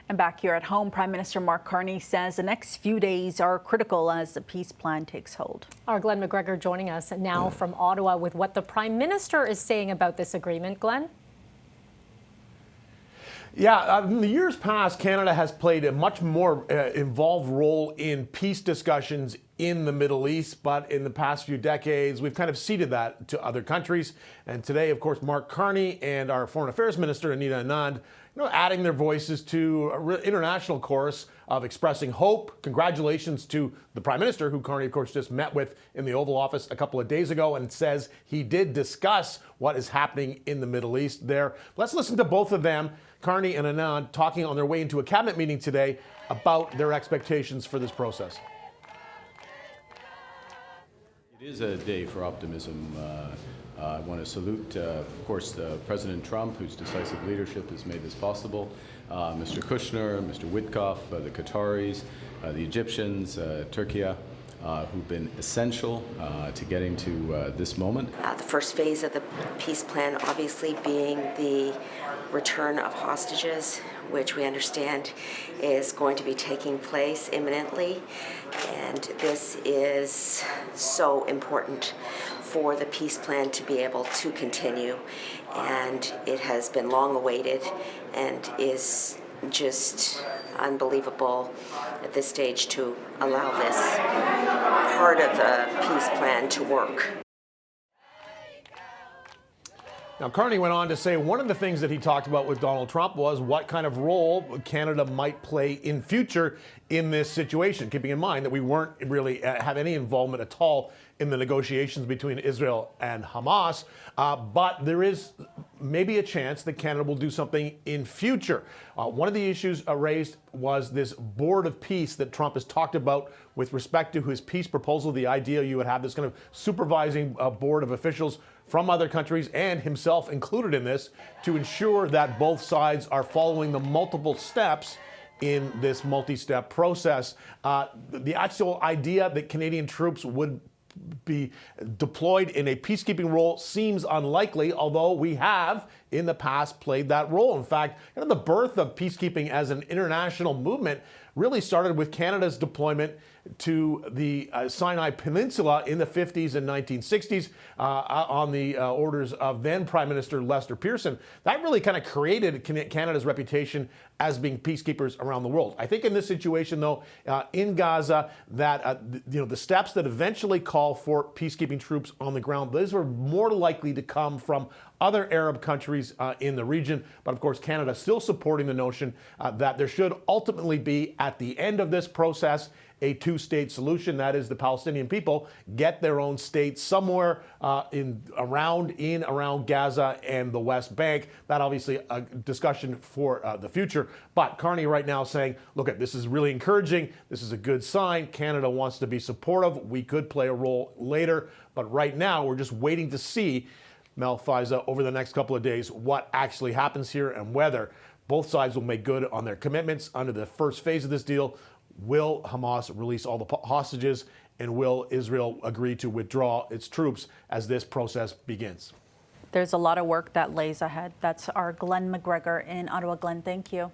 And back here at home, Prime Minister Mark Carney says the next few days are critical as the peace plan takes hold. Our Glen McGregor joining us now from Ottawa with what the Prime Minister is saying about this agreement. Glen? Yeah, in the years past, Canada has played a much more involved role in peace discussions in the Middle East, but in the past few decades, we've kind of ceded that to other countries. And today, of course, Mark Carney and our Foreign Affairs Minister, Anita Anand, adding their voices to an international chorus of expressing hope. Congratulations to the Prime Minister, who Carney, of course, just met with in the Oval Office a couple of days ago, and says he did discuss what is happening in the Middle East there. Let's listen to both of them, Carney and Anand, talking on their way into a cabinet meeting today about their expectations for this process. It is a day for optimism. I want to salute, of course, President Trump, whose decisive leadership has made this possible, Mr. Kushner, Mr. Witkoff, the Qataris, the Egyptians, Turkey, who've been essential to getting to this moment. The first phase of the peace plan obviously being the return of hostages, which we understand is going to be taking place imminently. And this is so important for the peace plan to be able to continue. And it has been long awaited and is just unbelievable at this stage to allow this part of the peace plan to work. Now, Carney went on to say one of the things that he talked about with Donald Trump was what kind of role Canada might play in future in this situation, keeping in mind that we weren't really have any involvement at all in the negotiations between Israel and Hamas. But there is maybe a chance that Canada will do something in future. One of the issues raised was this board of peace that Trump has talked about with respect to his peace proposal, the idea you would have this kind of supervising board of officials from other countries and himself included in this to ensure that both sides are following the multiple steps in this multi-step process. The actual idea that Canadian troops would be deployed in a peacekeeping role seems unlikely, although we have in the past played that role. In fact, the birth of peacekeeping as an international movement really started with Canada's deployment to the Sinai Peninsula in the 50s and 1960s on the orders of then Prime Minister Lester Pearson. That really kind of created Canada's reputation as being peacekeepers around the world. I think in this situation, though, in Gaza, that the steps that eventually call for peacekeeping troops on the ground, those were more likely to come from other Arab countries in the region. But of course, Canada still supporting the notion that there should ultimately be, at the end of this process, a two-state solution. That is, the Palestinian people get their own state somewhere around Gaza and the West Bank. That obviously a discussion for the future. But Carney right now saying, look, this is really encouraging. This is a good sign. Canada wants to be supportive. We could play a role later. But right now, we're just waiting to see, Mel Fiza, over the next couple of days, what actually happens here and whether both sides will make good on their commitments under the first phase of this deal. Will Hamas release all the hostages, and will Israel agree to withdraw its troops as this process begins? There's a lot of work that lays ahead. That's our Glen McGregor in Ottawa. Glen, thank you.